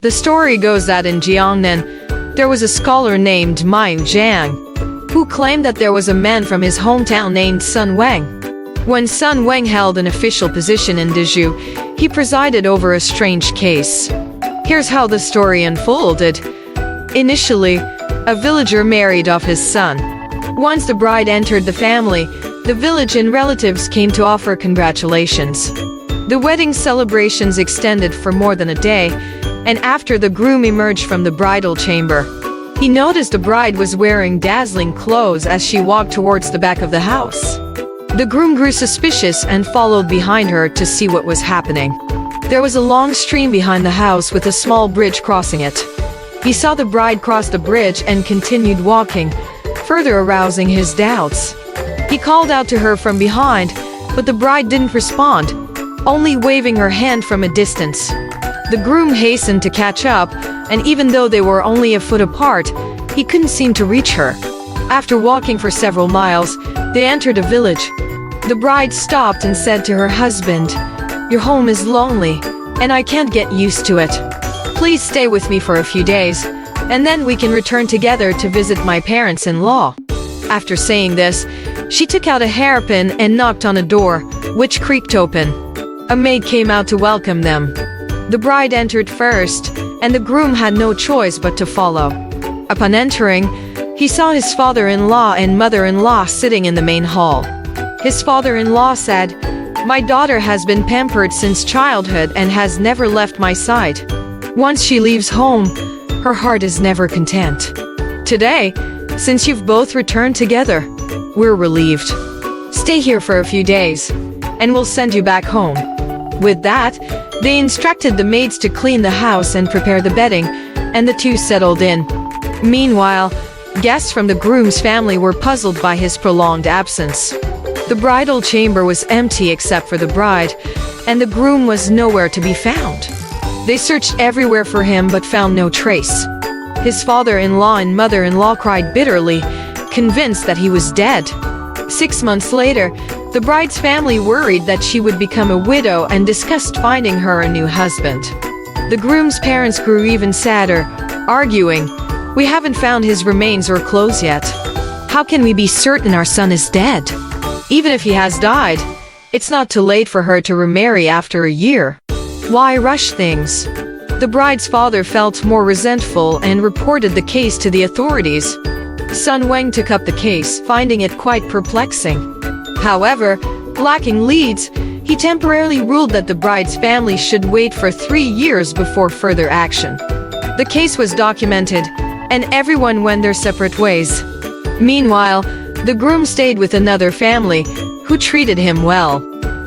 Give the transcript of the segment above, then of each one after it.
The story goes that in Jiangnan, there was a scholar named Mai Zhang, who claimed that there was a man from his hometown named Sun Wang. When Sun Wang held an official position in Dezhou, he presided over a strange case. Here's how the story unfolded. Initially, a villager married off his son. Once the bride entered the family, the village and relatives came to offer congratulations. The wedding celebrations extended for more than a day, and after the groom emerged from the bridal chamber, he noticed the bride was wearing dazzling clothes as she walked towards the back of the house. The groom grew suspicious and followed behind her to see what was happening. There was a long stream behind the house with a small bridge crossing it. He saw the bride cross the bridge and continued walking, further arousing his doubts. He called out to her from behind, but the bride didn't respond, only waving her hand from a distance. The groom hastened to catch up, and even though they were only a foot apart, he couldn't seem to reach her. After walking for several miles, they entered a village. The bride stopped and said to her husband, "Your home is lonely, and I can't get used to it. Please stay with me for a few days, and then we can return together to visit my parents-in-law." After saying this, she took out a hairpin and knocked on a door, which creaked open. A maid came out to welcome them. The bride entered first, and the groom had no choice but to follow. Upon entering, he saw his father-in-law and mother-in-law sitting in the main hall. His father-in-law said, "My daughter has been pampered since childhood and has never left my side. Once she leaves home, her heart is never content. Today, since you've both returned together, we're relieved. Stay here for a few days, and we'll send you back home." With that, they instructed the maids to clean the house and prepare the bedding, and the two settled in. Meanwhile, guests from the groom's family were puzzled by his prolonged absence. The bridal chamber was empty except for the bride, and the groom was nowhere to be found. They searched everywhere for him but found no trace. His father-in-law and mother-in-law cried bitterly, convinced that he was dead. 6 months later, the bride's family worried that she would become a widow and discussed finding her a new husband. The groom's parents grew even sadder, arguing, "We haven't found his remains or clothes yet. How can we be certain our son is dead? Even if he has died, it's not too late for her to remarry after a year. Why rush things?" The bride's father felt more resentful and reported the case to the authorities. Sun Wang took up the case, finding it quite perplexing. However, lacking leads, he temporarily ruled that the bride's family should wait for 3 years before further action. The case was documented, and everyone went their separate ways. Meanwhile, the groom stayed with another family, who treated him well.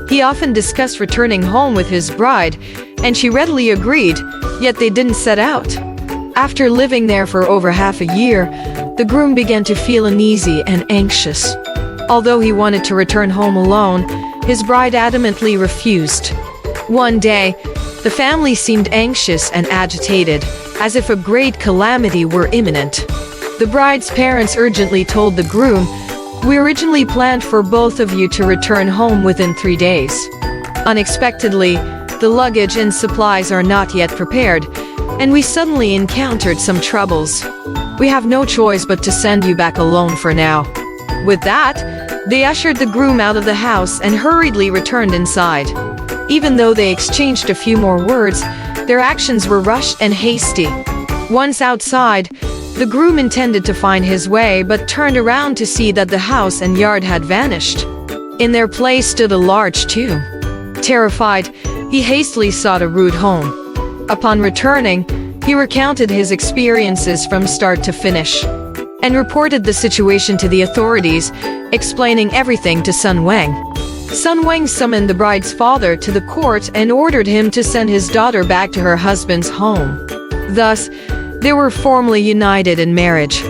He often discussed returning home with his bride, and she readily agreed, yet they didn't set out. After living there for over half a year, the groom began to feel uneasy and anxious. Although he wanted to return home alone, his bride adamantly refused. One day, the family seemed anxious and agitated, as if a great calamity were imminent. The bride's parents urgently told the groom, "We originally planned for both of you to return home within 3 days. Unexpectedly, the luggage and supplies are not yet prepared, and we suddenly encountered some troubles. We have no choice but to send you back alone for now." With that, they ushered the groom out of the house and hurriedly returned inside. Even though they exchanged a few more words, their actions were rushed and hasty. Once outside, the groom intended to find his way but turned around to see that the house and yard had vanished. In their place stood a large tomb. Terrified, he hastily sought a rude home. Upon returning, he recounted his experiences from start to finish, and reported the situation to the authorities, explaining everything to Sun Wang. Sun Wang summoned the bride's father to the court and ordered him to send his daughter back to her husband's home. Thus, they were formally united in marriage.